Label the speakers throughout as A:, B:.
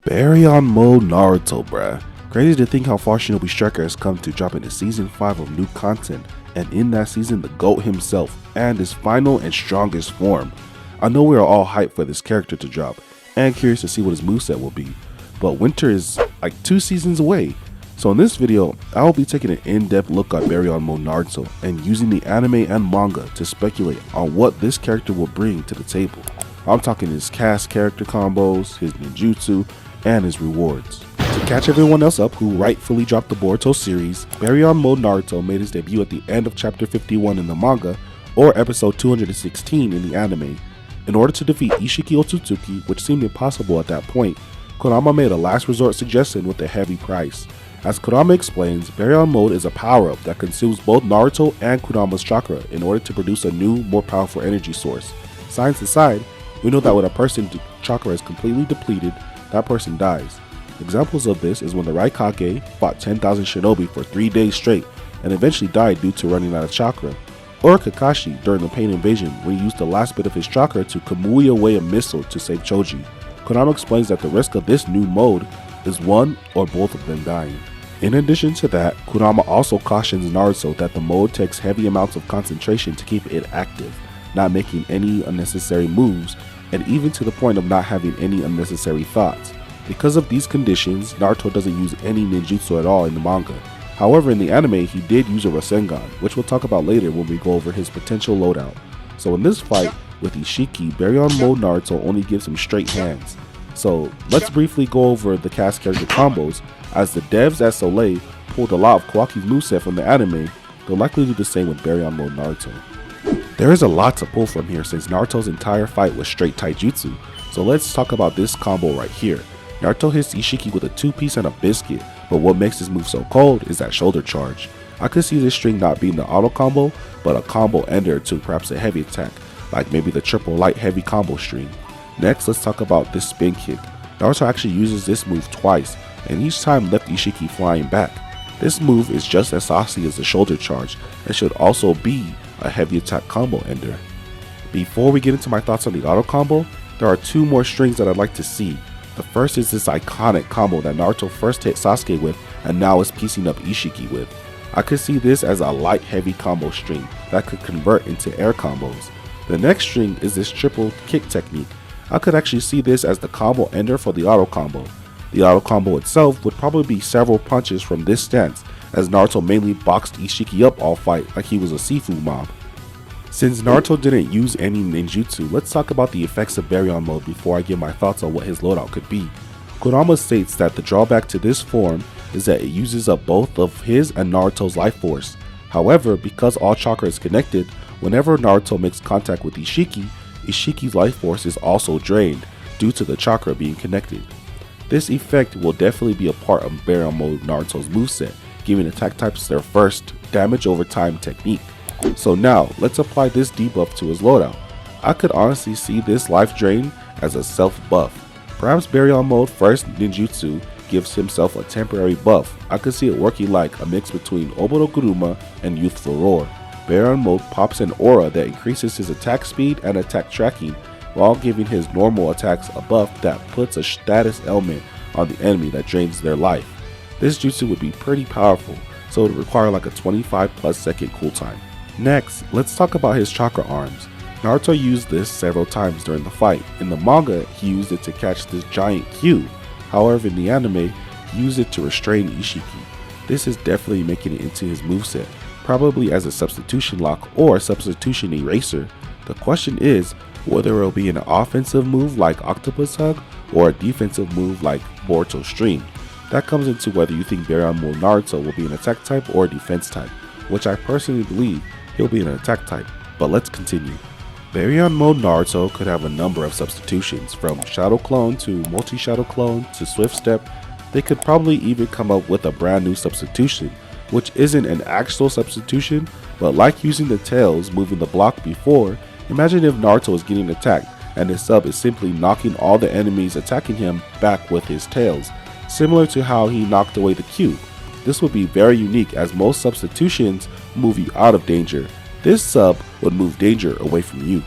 A: Baryon Mode Naruto, bruh. Crazy to think how far Shinobi Striker has come to drop into season 5 of new content, and in that season the GOAT himself and his final and strongest form. I know we are all hyped for this character to drop, and curious to see what his moveset will be, but winter is like 2 seasons away. So in this video, I will be taking an in-depth look at Baryon Mode Naruto and using the anime and manga to speculate on what this character will bring to the table. I'm talking his cast character combos, his ninjutsu, and his rewards. To catch everyone else up who rightfully dropped the Boruto series, Baryon Mode Naruto made his debut at the end of chapter 51 in the manga, or episode 216 in the anime. In order to defeat Ishiki Otsutsuki, which seemed impossible at that point, Kurama made a last resort suggestion with a heavy price. As Kurama explains, Baryon Mode is a power-up that consumes both Naruto and Kurama's chakra in order to produce a new, more powerful energy source. Science aside, we know that when a person's chakra is completely depleted, that person dies. Examples of this is when the Raikage fought 10,000 shinobi for 3 days straight and eventually died due to running out of chakra. Or Kakashi during the Pain Invasion when he used the last bit of his chakra to Kamui away a missile to save Choji. Kurama explains that the risk of this new mode is one or both of them dying. In addition to that, Kurama also cautions Naruto that the mode takes heavy amounts of concentration to keep it active, not making any unnecessary moves, and even to the point of not having any unnecessary thoughts. Because of these conditions, Naruto doesn't use any ninjutsu at all in the manga. However, in the anime, he did use a Rasengan, which we'll talk about later when we go over his potential loadout. So in this fight with Ishiki, Baryon Mode Naruto only gives him straight hands. So let's briefly go over the cast character combos, as the devs at Soleil pulled a lot of Kawaki's moveset from the anime. They'll likely do the same with Baryon Mode Naruto. There is a lot to pull from here since Naruto's entire fight was straight taijutsu, so let's talk about this combo right here. Naruto hits Ishiki with a 2-piece and a biscuit, but what makes this move so cold is that shoulder charge. I could see this string not being the auto combo, but a combo ender to perhaps a heavy attack, like maybe the triple light heavy combo string. Next, let's talk about this spin kick. Naruto actually uses this move twice, and each time left Ishiki flying back. This move is just as saucy as the shoulder charge, and should also be a heavy attack combo ender. Before we get into my thoughts on the auto combo, there are 2 more strings that I'd like to see. The first is this iconic combo that Naruto first hit Sasuke with and now is piecing up Ishiki with. I could see this as a light heavy combo string that could convert into air combos. The next string is this triple kick technique. I could actually see this as the combo ender for the auto combo. The auto combo itself would probably be several punches from this stance, as Naruto mainly boxed Ishiki up all fight like he was a Sifu mob. Since Naruto didn't use any ninjutsu, let's talk about the effects of Baryon Mode before I give my thoughts on what his loadout could be. Kurama states that the drawback to this form is that it uses up both of his and Naruto's life force. However, because all chakra is connected, whenever Naruto makes contact with Ishiki, Ishiki's life force is also drained due to the chakra being connected. This effect will definitely be a part of Baryon Mode Naruto's moveset, giving attack types their first damage over time technique. So now, let's apply this debuff to his loadout. I could honestly see this life drain as a self buff. Perhaps Baryon Mode first ninjutsu gives himself a temporary buff. I could see it working like a mix between Oboro Guruma and Youthful Roar. Baryon Mode pops an aura that increases his attack speed and attack tracking, while giving his normal attacks a buff that puts a status element on the enemy that drains their life. This jutsu would be pretty powerful, so it would require like a 25+ second cooltime. Next, let's talk about his chakra arms. Naruto used this several times during the fight. In the manga, he used it to catch this giant Q. However, in the anime, he used it to restrain Ishiki. This is definitely making it into his moveset, probably as a substitution lock or substitution eraser. The question is whether it will be an offensive move like Octopus Hug or a defensive move like Boruto Stream. That comes into whether you think Baryon Mode Naruto will be an attack type or a defense type, which I personally believe he'll be an attack type, but let's continue. Baryon Mode Naruto could have a number of substitutions, from Shadow Clone to Multi-Shadow Clone to Swift Step. They could probably even come up with a brand new substitution, which isn't an actual substitution, but like using the tails moving the block before, imagine if Naruto is getting attacked and his sub is simply knocking all the enemies attacking him back with his tails, similar to how he knocked away the Q. This would be very unique as most substitutions move you out of danger. This sub would move danger away from you.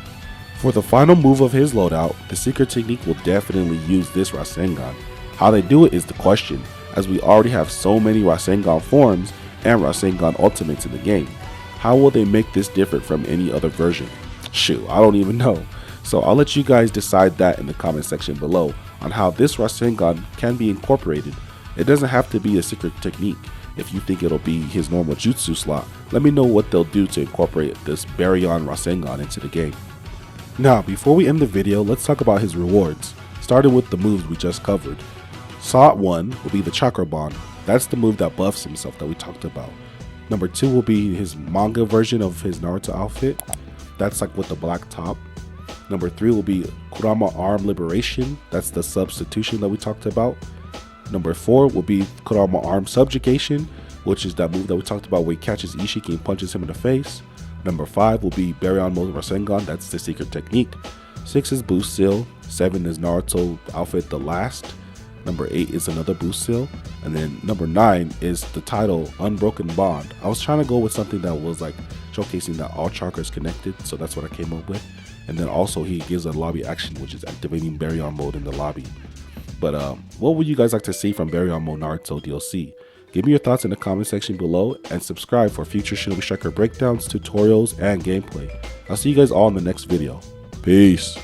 A: For the final move of his loadout, the secret technique will definitely use this Rasengan. How they do it is the question, as we already have so many Rasengan forms and Rasengan ultimates in the game. How will they make this different from any other version? Shoot, I don't even know. So I'll let you guys decide that in the comment section below on how this Rasengan can be incorporated. It doesn't have to be a secret technique. If you think it'll be his normal jutsu slot, let me know what they'll do to incorporate this Baryon Rasengan into the game. Now, before we end the video, let's talk about his rewards, starting with the moves we just covered. Slot 1 will be the Chakra Bond. That's the move that buffs himself that we talked about. Number 2 will be his manga version of his Naruto outfit. That's like with the black top. Number 3 will be Kurama Arm Liberation. That's the substitution that we talked about. Number 4 will be Kurama Arm Subjugation, which is that move that we talked about where he catches Ishiki and punches him in the face. Number 5 will be Baryon Mode Rasengan. That's the secret technique. 6 is Boost Seal. 7 is Naruto outfit The Last. Number 8 is another boost seal. And then number 9 is the title Unbroken Bond. I was trying to go with something that was like showcasing that all chakra is connected, so that's what I came up with. And then also he gives a lobby action, which is activating Baryon Mode in the lobby. But what would you guys like to see from Baryon Mode Naruto DLC? Give me your thoughts in the comment section below and subscribe for future Shinobi Striker breakdowns, tutorials, and gameplay. I'll see you guys all in the next video. Peace.